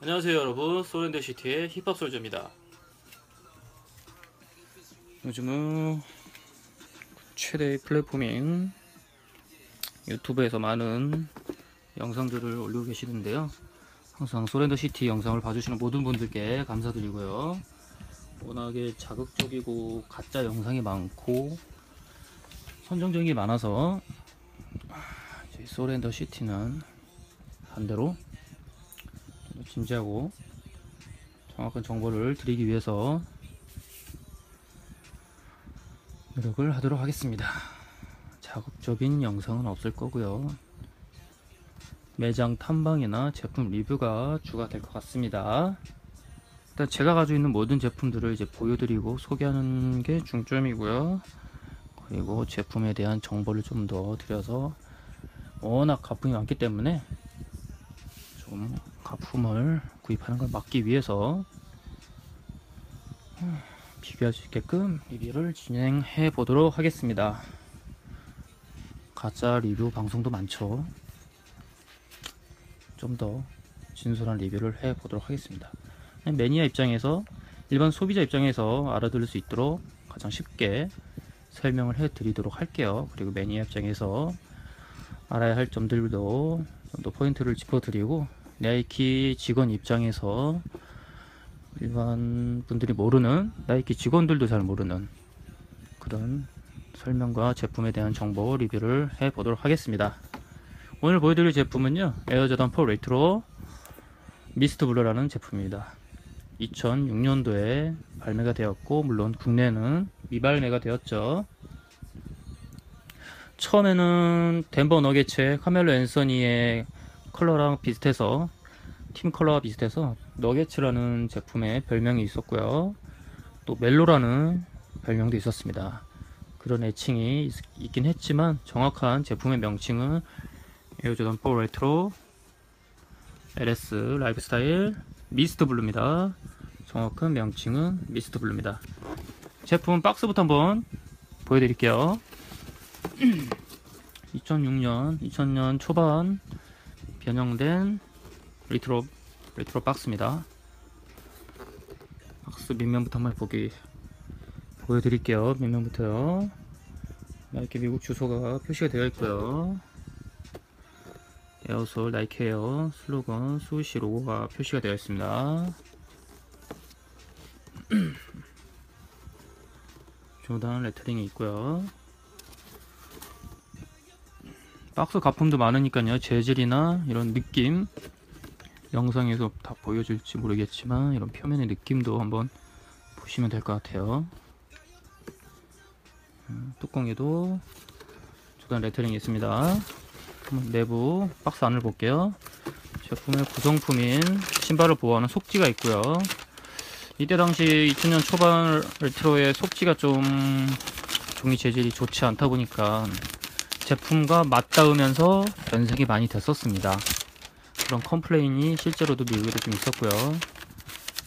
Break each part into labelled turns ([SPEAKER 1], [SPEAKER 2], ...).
[SPEAKER 1] 안녕하세요 여러분, 소렌더시티의 힙합 솔저입니다. 요즘은 최대의 플랫폼인 유튜브에서 많은 영상들을 올리고 계시는데요, 항상 소렌더시티 영상을 봐주시는 모든 분들께 감사드리고요. 워낙에 자극적이고 가짜 영상이 많고 선정적인 게 많아서 소렌더시티는 반대로 진지하고 정확한 정보를 드리기 위해서 노력을 하도록 하겠습니다. 자극적인 영상은 없을 거고요, 매장 탐방이나 제품 리뷰가 주가 될 것 같습니다. 일단 제가 가지고 있는 모든 제품들을 이제 보여드리고 소개하는 게 중점이고요. 그리고 제품에 대한 정보를 좀 더 드려서, 워낙 가품이 많기 때문에 좀 가품을 구입하는 걸 막기 위해서 비교할 수 있게끔 리뷰를 진행해 보도록 하겠습니다. 가짜 리뷰 방송도 많죠. 좀 더 진솔한 리뷰를 해 보도록 하겠습니다. 매니아 입장에서, 일반 소비자 입장에서 알아들을 수 있도록 가장 쉽게 설명을 해 드리도록 할게요. 그리고 매니아 입장에서 알아야 할 점들도 좀 더 포인트를 짚어 드리고, 나이키 직원 입장에서 일반 분들이 모르는, 나이키 직원들도 잘 모르는 그런 설명과 제품에 대한 정보 리뷰를 해 보도록 하겠습니다. 오늘 보여드릴 제품은요, 에어조던 4 레트로 미스트 블루라는 제품입니다. 2006년도에 발매가 되었고, 물론 국내는 미발매가 되었죠. 처음에는 덴버 너게츠의 카멜로 앤서니의 컬러랑 비슷해서, 팀 컬러와 비슷해서 너게츠라는 제품의 별명이 있었고요, 또 멜로라는 별명도 있었습니다. 그런 애칭이 있긴 했지만 정확한 제품의 명칭은 에어조던 4 레트로 LS 라이프스타일 미스트 블루입니다. 정확한 명칭은 미스트 블루입니다. 제품 박스부터 한번 보여드릴게요. 2000년 초반 변형된 레트로 박스입니다. 박스 밑면부터 한번 보여드릴게요. 밑면부터요. 나이키 미국 주소가 표시가 되어 있고요, 에어솔 나이키 에어 슬로건 수시 로고가 표시가 되어 있습니다. 조단 레터링이 있고요. 박스 가품도 많으니까요, 재질이나 이런 느낌, 영상에서 다 보여줄지 모르겠지만 이런 표면의 느낌도 한번 보시면 될 것 같아요. 뚜껑에도 조단 레터링이 있습니다. 내부 박스 안을 볼게요. 제품의 구성품인 신발을 보호하는 속지가 있고요. 이때 당시 2000년 초반 레트로의 속지가 좀 종이 재질이 좋지 않다 보니까 제품과 맞닿으면서 변색이 많이 됐었습니다. 그런 컴플레인이 실제로도 미국에도 좀 있었고요.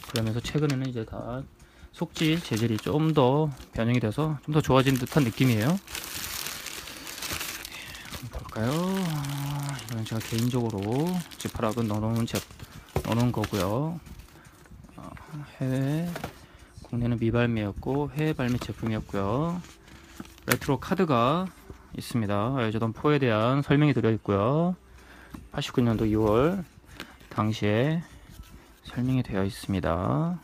[SPEAKER 1] 그러면서 최근에는 이제 다 속지 재질이 좀 더 변형이 돼서 좀 더 좋아진 듯한 느낌이에요. 볼까요? 이건 제가 개인적으로 지퍼락은 넣어놓은 거고요. 해외, 국내는 미발매였고 해외 발매 제품이었고요. 레트로 카드가 있습니다. 에어조던 4에 대한 설명이 들어있고요. 89년도 2월 당시에 설명이 되어 있습니다.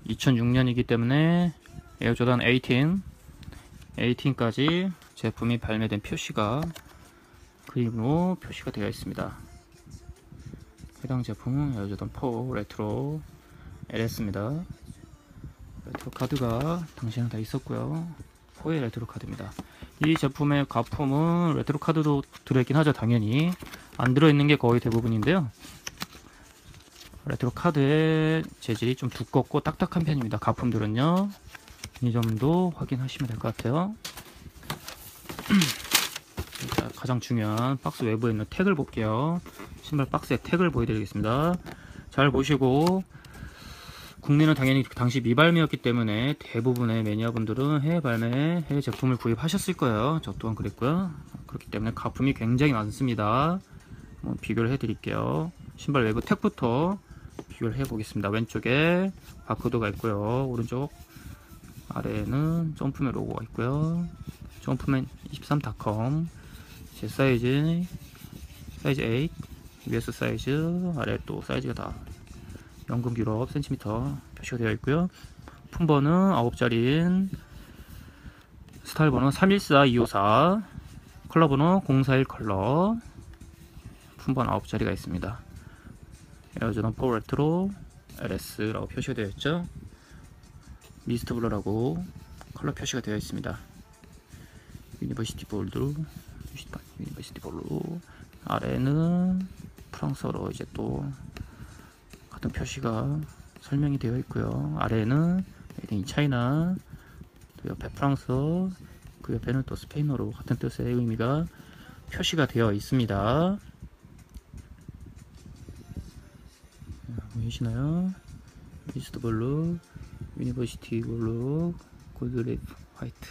[SPEAKER 1] 2006년이기 때문에 에어조던 18까지 제품이 발매된 표시가 그림으로 표시가 되어 있습니다. 해당 제품은 에어조던 4 레트로 LS입니다. 레트로 카드가 당시에는 다 있었고요. 4의 레트로 카드입니다. 이 제품의 가품은 레트로 카드도 들어있긴 하죠. 당연히 안 들어있는 게 거의 대부분인데요, 레트로 카드의 재질이 좀 두껍고 딱딱한 편입니다. 가품들은요, 이 점도 확인하시면 될 것 같아요. 자, 가장 중요한 박스 외부에 있는 택을 볼게요. 신발 박스의 택을 보여드리겠습니다. 잘 보시고, 국내는 당연히 당시 미발매였기 때문에 대부분의 매니아분들은 해외 발매, 해외 제품을 구입하셨을 거예요. 저 또한 그랬고요. 그렇기 때문에 가품이 굉장히 많습니다. 한번 비교를 해 드릴게요. 신발 외부 택부터 비교를 해 보겠습니다. 왼쪽에 바코드가 있고요. 오른쪽 아래에는 점프맨 로고가 있고요. 점프맨23.com 제 사이즈 8, US 사이즈, 아래 또 사이즈가 다 연금 유럽 센티미터 표시가 되어 있고요. 품번은 9자리인 스타일 번호 314254, 컬러 번호 041 컬러, 품번 9자리가 있습니다. 에어조던 4 레트로 LS라고 표시가 되어 있죠. 미스트 블러라고 컬러 표시가 되어 있습니다. 유니버시티 볼드, 유니버시티 볼드. 아래는 프랑스어로 이제 또 같은 표시가 설명이 되어 있고요. 아래는 메이드 인 차이나, 또 옆에 프랑스어, 그 옆에는 또 스페인어로 같은 뜻의 의미가 표시가 되어 있습니다. 보이시나요? 미스트 블루, 유니버시티 블루, 골드레이프 화이트.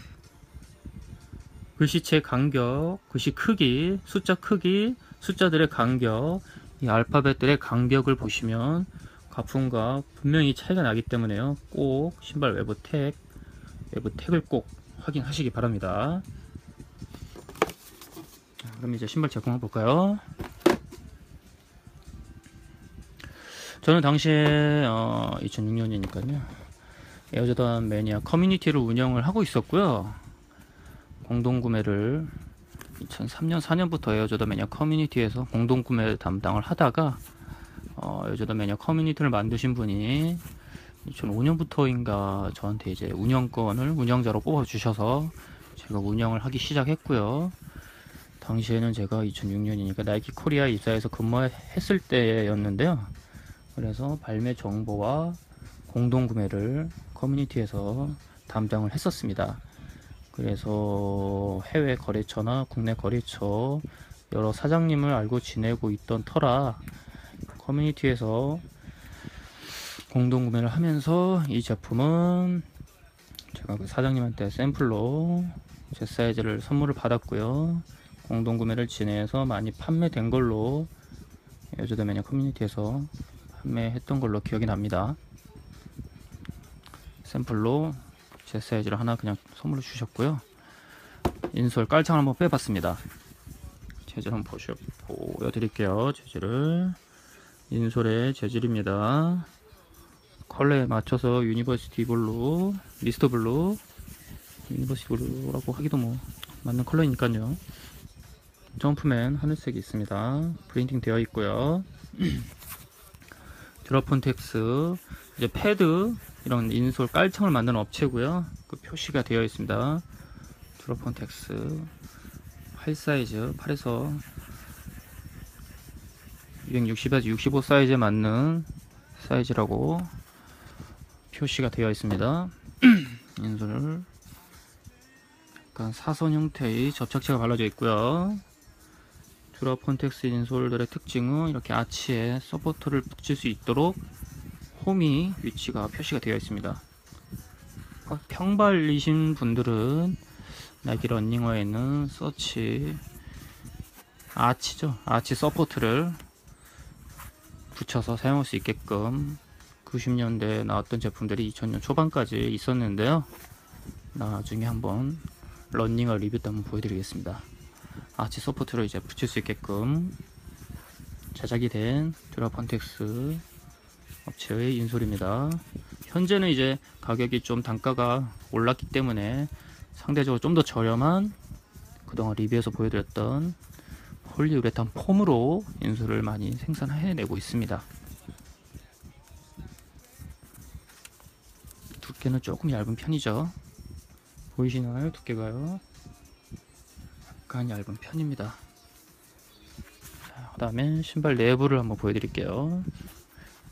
[SPEAKER 1] 글씨체 간격, 글씨 크기, 숫자 크기, 숫자들의 간격, 이 알파벳들의 간격을 보시면 가품과 분명히 차이가 나기 때문에요. 꼭 신발 외부 택을 꼭 확인하시기 바랍니다. 그럼 이제 신발 제품 한번 볼까요? 저는 당시에 2006년이니까요. 에어조던 매니아 커뮤니티를 운영을 하고 있었고요. 공동구매를 2003년 4년부터 에어조던 매니아 커뮤니티에서 공동구매 담당을 하다가 에어조던 매니아 커뮤니티를 만드신 분이 2005년부터인가 저한테 이제 운영권을 운영자로 뽑아 주셔서 제가 운영을 하기 시작했고요. 당시에는 제가 2006년이니까 나이키 코리아 입사해서 근무했을 때였는데요. 그래서 발매 정보와 공동구매를 커뮤니티에서 담당을 했었습니다. 그래서 해외 거래처나 국내 거래처 여러 사장님을 알고 지내고 있던 터라 커뮤니티에서 공동구매를 하면서 이 제품은 제가 그 사장님한테 샘플로 제 사이즈를 선물을 받았고요. 공동구매를 진행해서 많이 판매된 걸로 에어조던 매니아 커뮤니티에서 판매했던 걸로 기억이 납니다. 샘플로 제 사이즈를 하나 그냥 선물로 주셨고요. 인솔 깔창을 한번 빼봤습니다. 재질 한번 보여드릴게요. 재질을, 인솔의 재질입니다. 컬러에 맞춰서 유니버시티 블루, 미스터 블루, 유니버시티 블루라고 하기도 뭐 맞는 컬러이니까요. 점프맨 하늘색이 있습니다. 프린팅 되어 있고요. 드러폰텍스, 이제 패드, 이런 인솔 깔창을 만드는 업체고요. 그 표시가 되어 있습니다. 드러폰텍스 8 사이즈, 8에서 260에서 65 사이즈에 맞는 사이즈라고 표시가 되어 있습니다. 인솔을 약간 사선 형태의 접착제가 발라져 있고요. 드러폰텍스 인솔들의 특징은 이렇게 아치에 서포터를 붙일 수 있도록 홈이 위치가 표시가 되어 있습니다. 평발이신 분들은 나이키 러닝화에 있는 서치 아치죠, 아치 서포트를 붙여서 사용할 수 있게끔 90년대에 나왔던 제품들이 2000년 초반까지 있었는데요. 나중에 한번 러닝화 리뷰 때 한번 보여드리겠습니다. 아치 서포트를 이제 붙일 수 있게끔 제작이 된 드러폰텍스 업체의 인솔입니다. 현재는 이제 가격이 좀 단가가 올랐기 때문에 상대적으로 좀 더 저렴한 그동안 리뷰에서 보여드렸던 폴리우레탄 폼으로 인솔을 많이 생산해내고 있습니다. 두께는 조금 얇은 편이죠. 보이시나요? 두께가요. 약간 얇은 편입니다. 그 다음에 신발 내부를 한번 보여드릴게요.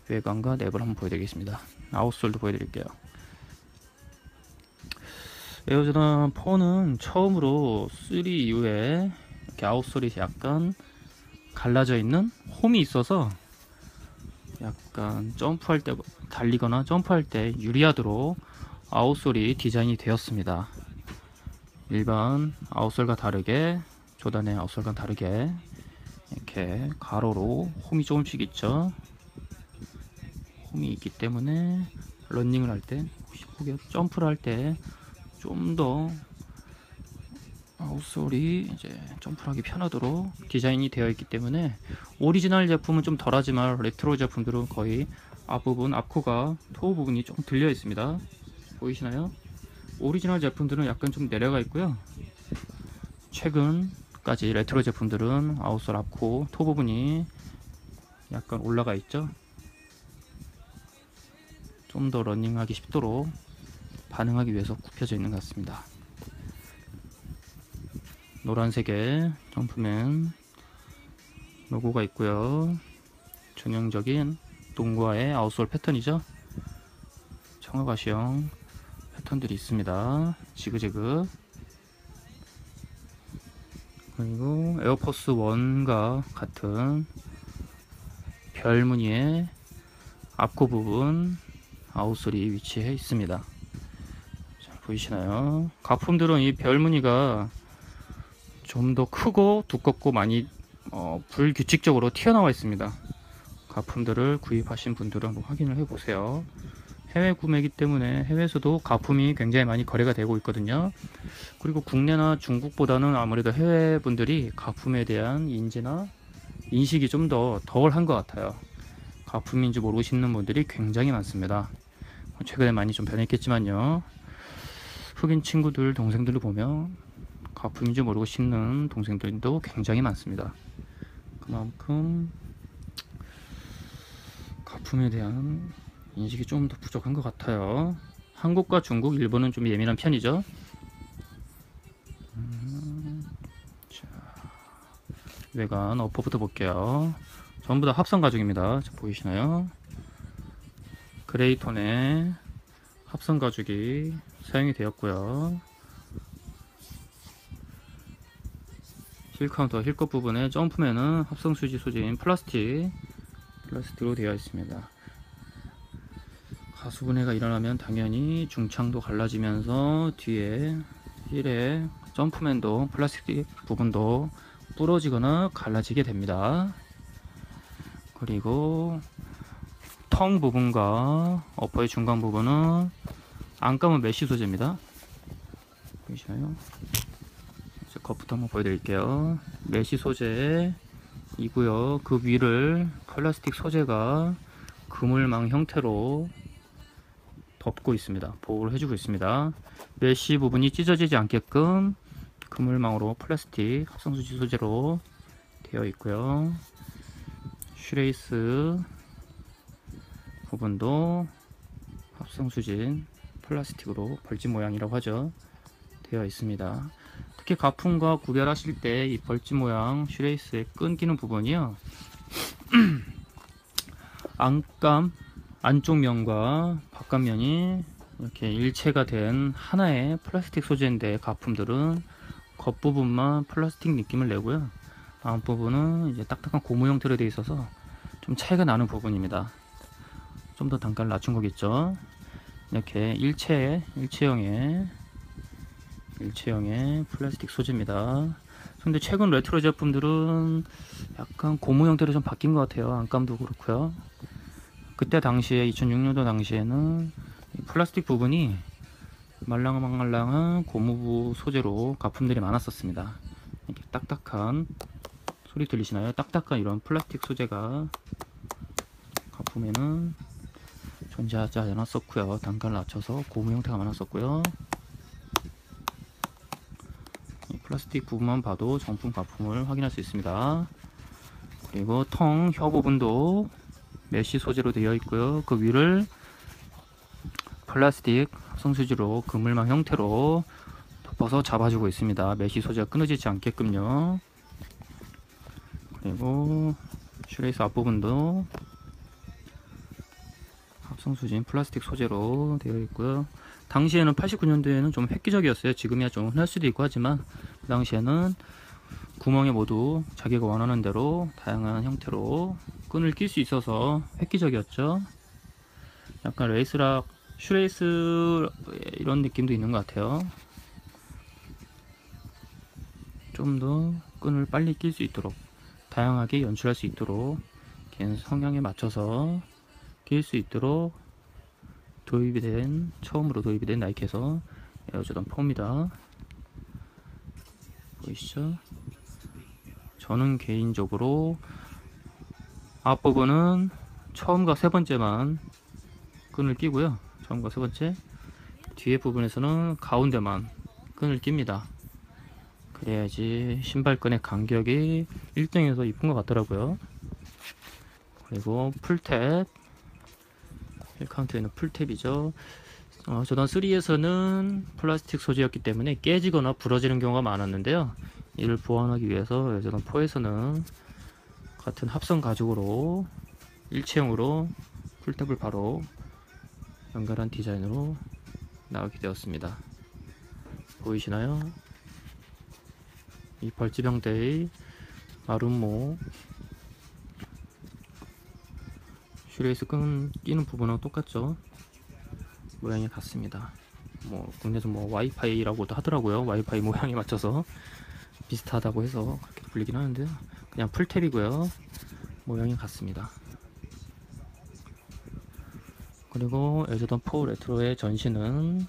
[SPEAKER 1] 외관과 내부를 한번 보여드리겠습니다. 아웃솔도 보여드릴게요. 에어조던 4는 처음으로 3 이후에 이렇게 아웃솔이 약간 갈라져 있는 홈이 있어서 약간 점프할 때, 달리거나 점프할 때 유리하도록 아웃솔이 디자인이 되었습니다. 일반 아웃솔과 다르게, 조단의 아웃솔과 다르게 이렇게 가로로 홈이 조금씩 있죠. 홈이 있기 때문에 러닝을 할 때, 혹시 점프를 할 때 좀 더 아웃솔이 이제 점프를 하기 편하도록 디자인이 되어 있기 때문에 오리지널 제품은 좀 덜하지만 레트로 제품들은 거의 앞부분, 앞코가 토우 부분이 조금 들려 있습니다. 보이시나요? 오리지널 제품들은 약간 좀 내려가 있고요. 최근까지 레트로 제품들은 아웃솔, 앞코, 토 부분이 약간 올라가 있죠. 좀 더 러닝하기 쉽도록 반응하기 위해서 굽혀져 있는 것 같습니다. 노란색의 점프맨 로고가 있고요. 전형적인 농구화의 아웃솔 패턴이죠. 청아가시형 패턴들이 있습니다. 지그재그. 그리고 에어포스 1과 같은 별 무늬의 앞코 부분 아웃솔이 위치해 있습니다. 자, 보이시나요? 가품들은 이 별 무늬가 좀 더 크고 두껍고 많이 불규칙적으로 튀어나와 있습니다. 가품들을 구입하신 분들은 한번 확인을 해 보세요. 해외 구매이기 때문에 해외에서도 가품이 굉장히 많이 거래가 되고 있거든요. 그리고 국내나 중국보다는 아무래도 해외 분들이 가품에 대한 인지나 인식이 좀 더 덜한 것 같아요. 가품인지 모르고 신는 분들이 굉장히 많습니다. 최근에 많이 좀 변했겠지만요. 흑인 친구들, 동생들을 보면 가품인지 모르고 신는 동생들도 굉장히 많습니다. 그만큼 가품에 대한 인식이 좀 더 부족한 것 같아요. 한국과 중국, 일본은 좀 예민한 편이죠. 자, 외관 어퍼부터 볼게요. 전부 다 합성 가죽입니다. 자, 보이시나요? 그레이 톤의 합성 가죽이 사용이 되었고요. 힐 카운터, 힐컷 부분에 점프맨은 합성 수지 소재인 플라스틱으로 되어 있습니다. 가수분해가 일어나면 당연히 중창도 갈라지면서 뒤에 힐의 점프맨도 플라스틱 부분도 부러지거나 갈라지게 됩니다. 그리고 텅 부분과 어퍼의 중간 부분은 안감은 메쉬 소재입니다. 보이시나요? 겉부터 한번 보여드릴게요. 메쉬 소재이고요. 그 위를 플라스틱 소재가 그물망 형태로 덮고 있습니다. 보호를 해주고 있습니다. 메쉬 부분이 찢어지지 않게끔 그물망으로 플라스틱 합성수지 소재로 되어 있고요. 슈레이스 부분도 합성수진 플라스틱으로 벌집 모양이라고 하죠. 되어 있습니다. 특히 가품과 구별하실 때 이 벌집 모양 슈레이스의 끊기는 부분이요. 안감 안쪽 면과 바깥면이 이렇게 일체가 된 하나의 플라스틱 소재인데 가품들은 겉부분만 플라스틱 느낌을 내고요. 앞부분은 이제 딱딱한 고무 형태로 되어 있어서 좀 차이가 나는 부분입니다. 좀 더 단가를 낮춘 거겠죠. 이렇게 일체형의 플라스틱 소재입니다. 근데 최근 레트로 제품들은 약간 고무 형태로 좀 바뀐 것 같아요. 안감도 그렇고요. 그때 당시에 2006년도 당시에는 플라스틱 부분이 말랑말랑한 고무 소재로 가품들이 많았었습니다. 이렇게 딱딱한 소리 들리시나요? 딱딱한 이런 플라스틱 소재가 가품에는 존재하지 않았었고요. 단가를 낮춰서 고무 형태가 많았었고요. 플라스틱 부분만 봐도 정품 가품을 확인할 수 있습니다. 그리고 혀 부분도 메쉬 소재로 되어 있고요. 그 위를 플라스틱 합성수지로 그물망 형태로 덮어서 잡아주고 있습니다. 메쉬 소재가 끊어지지 않게끔요. 그리고 슈레이스 앞부분도 합성수진 플라스틱 소재로 되어 있고요. 당시에는 89년도에는 좀 획기적이었어요. 지금이야 좀 흔할 수도 있고 하지만 그 당시에는 구멍에 모두 자기가 원하는 대로 다양한 형태로 끈을 낄 수 있어서 획기적이었죠. 약간 레이스락, 슈레이스 이런 느낌도 있는 것 같아요. 좀 더 끈을 빨리 낄 수 있도록 다양하게 연출할 수 있도록 개인 성향에 맞춰서 낄 수 있도록 처음으로 도입이 된 나이키에서 에어조던 4입니다. 보이시죠? 저는 개인적으로 앞부분은 처음과 세 번째만 끈을 끼고요. 처음과 세 번째, 뒤에 부분에서는 가운데만 끈을 낍니다. 그래야지 신발끈의 간격이 1등에서 이쁜 것 같더라고요. 그리고 풀탭, 힐카운트에 있는 풀탭이죠. 조던 3에서는 플라스틱 소재였기 때문에 깨지거나 부러지는 경우가 많았는데요. 이를 보완하기 위해서 조던 4에서는 같은 합성 가죽으로 일체형으로 풀탭을 바로 연결한 디자인으로 나오게 되었습니다. 보이시나요? 이 벌집형대의 마름모 슈레이스 끈 끼는 부분은 똑같죠. 모양이 같습니다. 국내에서 와이파이라고도 하더라고요. 와이파이 모양에 맞춰서 비슷하다고 해서 그렇게 불리긴 하는데요. 그냥 풀탭이고요. 모양이 같습니다. 그리고 에어조던 4 레트로의 전신은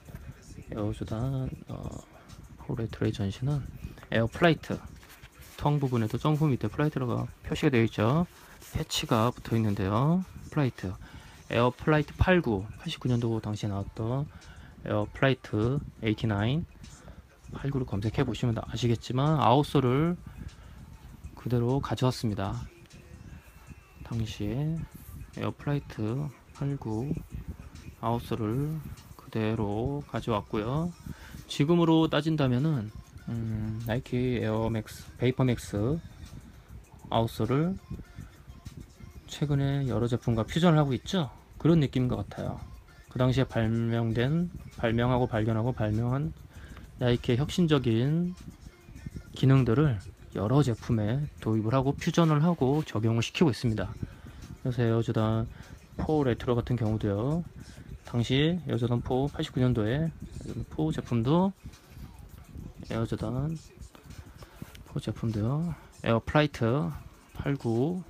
[SPEAKER 1] 에어 플라이트, 텅 부분에도 점프 밑에 플라이트가 표시가 되어 있죠. 패치가 붙어 있는데요. 플라이트, 에어 플라이트 89년도 당시에 나왔던 에어 플라이트 89를 검색해 보시면 아시겠지만 아웃솔을 그대로 가져왔습니다. 당시에 에어 플라이트 89 아웃솔을 그대로 가져왔고요. 지금으로 따진다면은 나이키 에어맥스, 베이퍼맥스 아웃솔을 최근에 여러 제품과 퓨전을 하고 있죠. 그런 느낌인 것 같아요. 그 당시에 발명하고 발견하고 발명한 나이키의 혁신적인 기능들을 여러 제품에 도입을 하고 퓨전을 하고 적용을 시키고 있습니다. 그래서 에어조던 4 레트로 같은 경우도요. 당시 에어조던 4 89년도에 4 제품도 에어조던 4 제품도요. 에어 플라이트 89에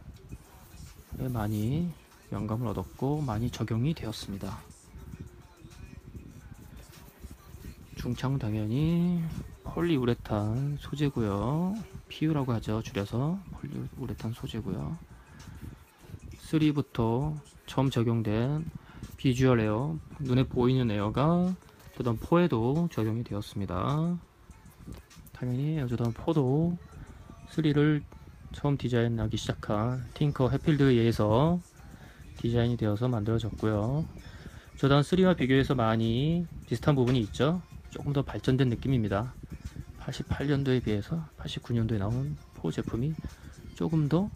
[SPEAKER 1] 많이 영감을 얻었고 많이 적용이 되었습니다. 중창 당연히 폴리우레탄 소재고요. PU라고 하죠. 줄여서 폴리우레탄 소재고요. 3부터 처음 적용된 비주얼 에어, 눈에 보이는 에어가 조던 4에도 적용이 되었습니다. 당연히 에어조던 4도 3를 처음 디자인하기 시작한 팅커 해필드에 의해서 디자인이 되어서 만들어졌고요. 조던 3와 비교해서 많이 비슷한 부분이 있죠. 조금 더 발전된 느낌입니다. 88년도에 비해서 89년도에 나온 4 제품이 조금 더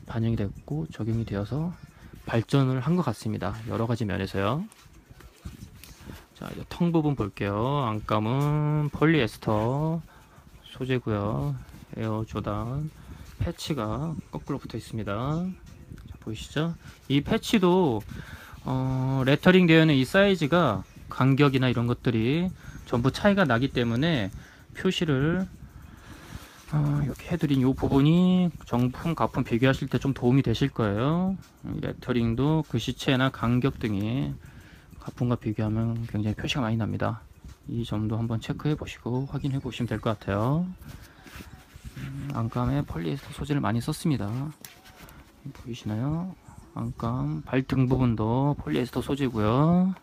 [SPEAKER 1] 반영이 됐고 적용이 되어서 발전을 한 것 같습니다. 여러가지 면에서요. 자, 이제 텅 부분 볼게요. 안감은 폴리에스터 소재고요. 에어조던 패치가 거꾸로 붙어 있습니다. 자, 보이시죠? 이 패치도 레터링 되어 있는 이 사이즈가 간격이나 이런 것들이 전부 차이가 나기 때문에 표시를 이렇게 해드린 이 부분이 정품, 가품 비교하실 때 좀 도움이 되실 거예요. 레터링도 글씨체나 간격 등이 가품과 비교하면 굉장히 표시가 많이 납니다. 이 점도 한번 체크해 보시고 확인해 보시면 될 것 같아요. 안감에 폴리에스터 소재를 많이 썼습니다. 보이시나요? 안감 발등 부분도 폴리에스터 소재고요.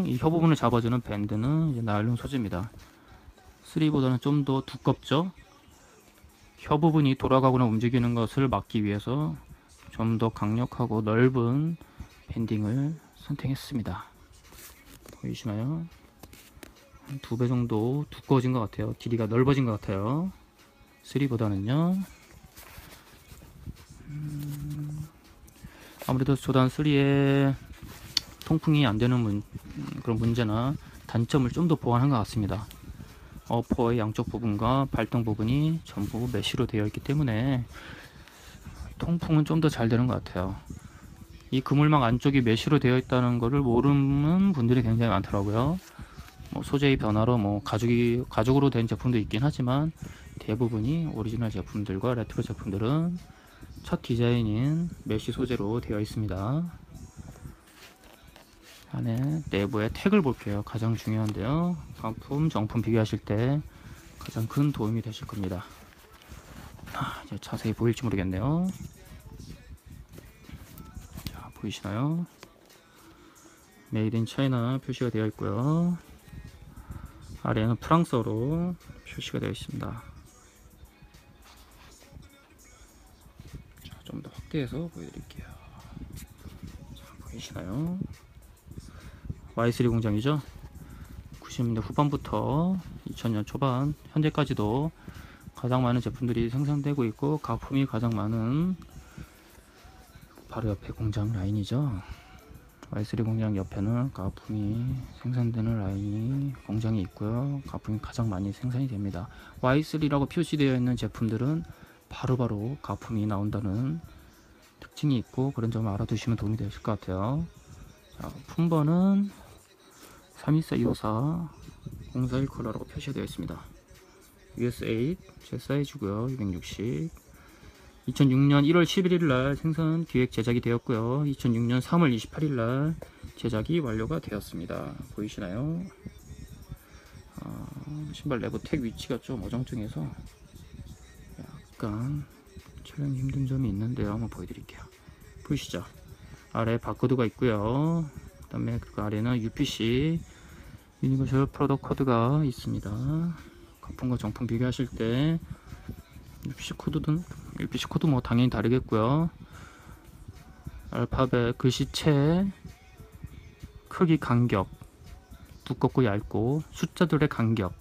[SPEAKER 1] 이 혀 부분을 잡아주는 밴드는 이제 나일론 소재입니다. 3보다는 좀 더 두껍죠. 혀 부분이 돌아가거나 움직이는 것을 막기 위해서 좀 더 강력하고 넓은 밴딩을 선택했습니다. 보이시나요? 한 2배 정도 두꺼워진 것 같아요. 길이가 넓어진 것 같아요. 3보다는요. 아무래도 조던 3의 통풍이 안 되는 그런 문제나 단점을 좀 더 보완한 것 같습니다. 어퍼의 양쪽 부분과 발등 부분이 전부 메쉬로 되어 있기 때문에 통풍은 좀 더 잘 되는 것 같아요. 이 그물망 안쪽이 메쉬로 되어 있다는 것을 모르는 분들이 굉장히 많더라고요. 소재의 변화로 가죽으로 된 제품도 있긴 하지만 대부분이 오리지널 제품들과 레트로 제품들은 첫 디자인인 메쉬 소재로 되어 있습니다. 안에 내부의 택을 볼게요. 가장 중요한데요. 상품, 정품 비교하실 때 가장 큰 도움이 되실 겁니다. 이제 자세히 보일지 모르겠네요. 자, 보이시나요? 메이드 인 차이나 표시가 되어 있고요. 아래는 프랑스어로 표시가 되어 있습니다. 좀 더 확대해서 보여드릴게요. 자, 보이시나요? Y3 공장이죠. 90년대 후반부터 2000년 초반 현재까지도 가장 많은 제품들이 생산되고 있고 가품이 가장 많은 바로 옆에 공장 라인이죠. Y3 공장 옆에는 가품이 생산되는 라인이 공장이 있고요. 가품이 가장 많이 생산이 됩니다. Y3라고 표시되어 있는 제품들은 바로바로 가품이 나온다는 특징이 있고 그런 점을 알아두시면 도움이 되실 것 같아요. 자, 품번은 324-254 041 컬러라고 표시되어 있습니다. US8 제 사이즈고요. 260. 2006년 1월 11일날 생산 기획 제작이 되었고요. 2006년 3월 28일날 제작이 완료가 되었습니다. 보이시나요? 신발 내부 택 위치가 좀 어정쩡해서 약간 촬영이 힘든 점이 있는데요. 한번 보여드릴게요. 보이시죠? 아래 바코드가 있고요. 그 다음에 그 아래는 UPC 유니버셜 프로덕트 코드가 있습니다. 가품과 정품 비교하실 때 UPC 코드 뭐 당연히 다르겠고요. 알파벳 글씨체 크기 간격, 두껍고 얇고 숫자들의 간격,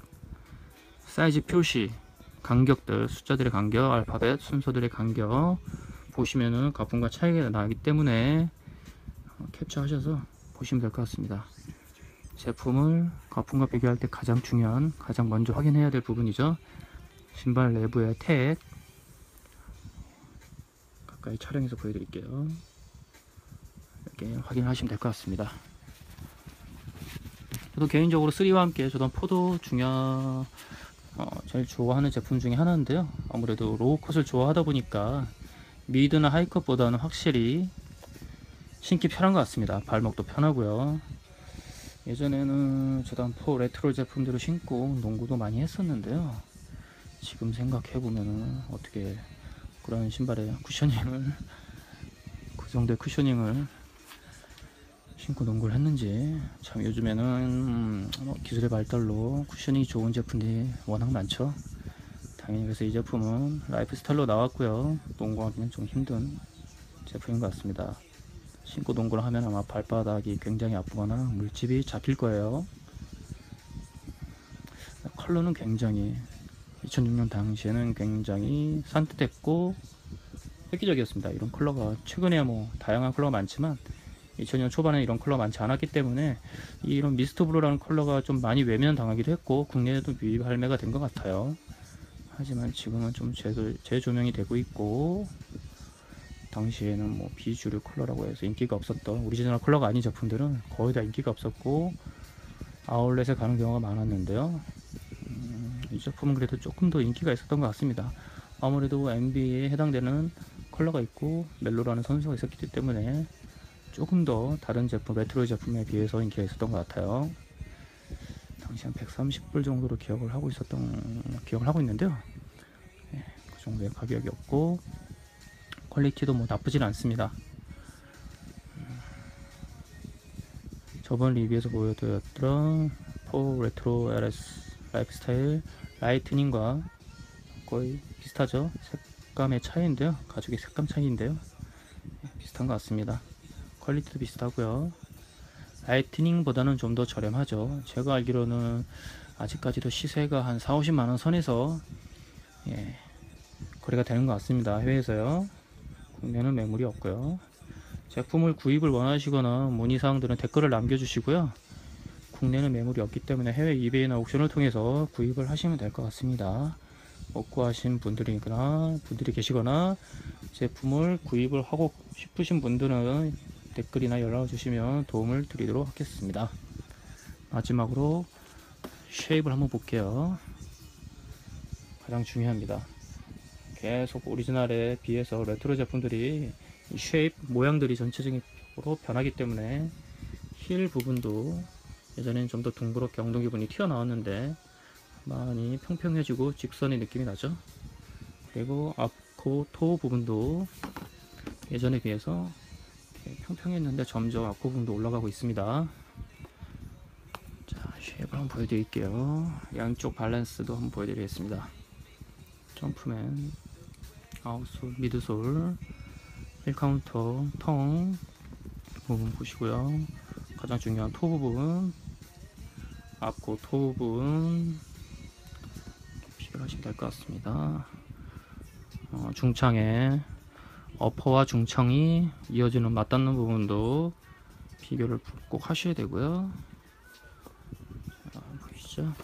[SPEAKER 1] 사이즈 표시 간격들, 숫자들의 간격, 알파벳 순서들의 간격 보시면은 가품과 차이가 나기 때문에 캡처하셔서 보시면 될 것 같습니다. 제품을 가품과 비교할 때 가장 중요한, 가장 먼저 확인해야 될 부분이죠. 신발 내부의 택 가까이 촬영해서 보여드릴게요. 이렇게 확인하시면 될 것 같습니다. 저도 개인적으로 3와 함께 저도 4도 제일 좋아하는 제품 중에 하나인데요. 아무래도 로우 컷을 좋아하다 보니까 미드나 하이 컷보다는 확실히 신기 편한 것 같습니다. 발목도 편하고요. 예전에는 저도 4 레트로 제품들을 신고 농구도 많이 했었는데요. 지금 생각해보면은 어떻게 그런 신발에 쿠셔닝을 그 정도의 쿠셔닝을 신고 농구를 했는지. 참 요즘에는 기술의 발달로 쿠셔닝이 좋은 제품들이 워낙 많죠. 당연히 그래서 이 제품은 라이프 스타일로 나왔고요. 농구하기는 좀 힘든 제품인 것 같습니다. 신고 농구를 하면 아마 발바닥이 굉장히 아프거나 물집이 잡힐 거예요. 컬러는 굉장히 2006년 당시에는 굉장히 산뜻했고 획기적이었습니다. 이런 컬러가 최근에 뭐 다양한 컬러가 많지만 2000년 초반에 이런 컬러가 많지 않았기 때문에 이런 미스트 블루라는 컬러가 좀 많이 외면 당하기도 했고 국내에도 유입 할매가 된 것 같아요. 하지만 지금은 좀 재조명이 되고 있고 당시에는 뭐 비주류 컬러라고 해서 인기가 없었던 오리지널 컬러가 아닌 제품들은 거의 다 인기가 없었고 아울렛에 가는 경우가 많았는데요. 이 제품은 그래도 조금 더 인기가 있었던 것 같습니다. 아무래도 NBA에 해당되는 컬러가 있고 멜로라는 선수가 있었기 때문에 조금 더 다른 제품, 레트로 제품에 비해서 인기가 있었던 것 같아요. 당시 한 130불 정도로 기억을 하고 있는데요. 네, 그 정도의 가격이었고 퀄리티도 뭐 나쁘진 않습니다. 저번 리뷰에서 보여드렸던 4 레트로 LS 라이프스타일 라이트닝과 거의 비슷하죠. 색감의 차이인데요. 가죽의 색감 차이인데요. 비슷한 것 같습니다. 퀄리티도 비슷하고요. 라이트닝보다는 좀 더 저렴하죠. 제가 알기로는 아직까지도 시세가 한 40-50만원 선에서 거래가 되는 것 같습니다. 해외에서요. 국내는 매물이 없고요. 제품을 구입을 원하시거나 문의사항들은 댓글을 남겨주시고요. 국내는 매물이 없기 때문에 해외 이베이나 옥션을 통해서 구입을 하시면 될 것 같습니다. 못 구하신 분들이 계시거나 제품을 구입을 하고 싶으신 분들은 댓글이나 연락을 주시면 도움을 드리도록 하겠습니다. 마지막으로 쉐입을 한번 볼게요. 가장 중요합니다. 계속 오리지널에 비해서 레트로 제품들이 이 쉐입 모양들이 전체적으로 변하기 때문에 힐 부분도 예전에는 좀 더 둥그렇게 엉덩이 부분이 튀어나왔는데 많이 평평해지고 직선의 느낌이 나죠. 그리고 앞코 토 부분도 예전에 비해서 평평했는데 점점 앞코 부분도 올라가고 있습니다. 자, 쉐입을 한번 보여드릴게요. 양쪽 밸런스도 한번 보여드리겠습니다. 점프맨, 아웃솔, 미드솔, 힐 카운터, 텅 부분 보시고요. 가장 중요한 토 부분, 앞코 토 부분 비교를 하시면 될 것 같습니다. 중창에 어퍼와 중창이 이어지는 맞닿는 부분도 비교를 꼭 하셔야 되고요. 자, 보이시죠?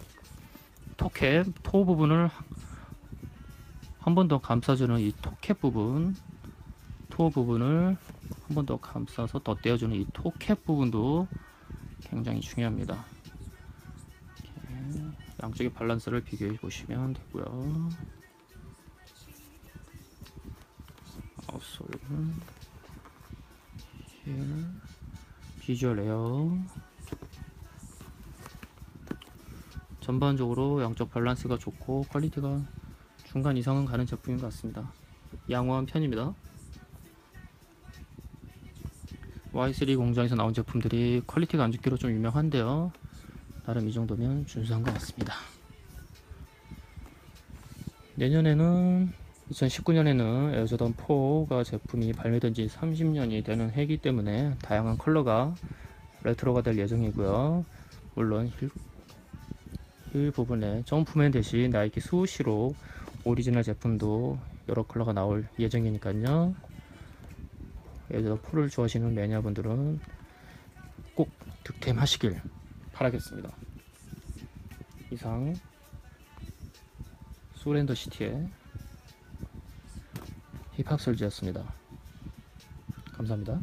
[SPEAKER 1] 토캡, 토 부분을 한 번 더 감싸주는 이 토캡 부분, 토 부분을 한 번 더 감싸서 덧대어주는 이 토캡 부분도 굉장히 중요합니다. 이렇게 양쪽의 밸런스를 비교해 보시면 되고요. 아웃솔, 힐, 비주얼 에어. 전반적으로 양쪽 밸런스가 좋고 퀄리티가 중간 이상은 가는 제품인 것 같습니다. 양호한 편입니다. Y3 공장에서 나온 제품들이 퀄리티가 안 좋기로 좀 유명한데요. 나름 이 정도면 준수한 것 같습니다. 내년에는 2019년에는 에어조던 4가 제품이 발매된 지 30년이 되는 해이기 때문에 다양한 컬러가 레트로가 될 예정이고요. 물론 힐 부분에 점프맨 대신 나이키 스우시로 오리지널 제품도 여러 컬러가 나올 예정이니까요. 에어조던 4를 좋아하시는 매니아분들은 꼭 득템하시길 바라겠습니다. 이상 소랜더시티의 힙합 설지였습니다. 감사합니다.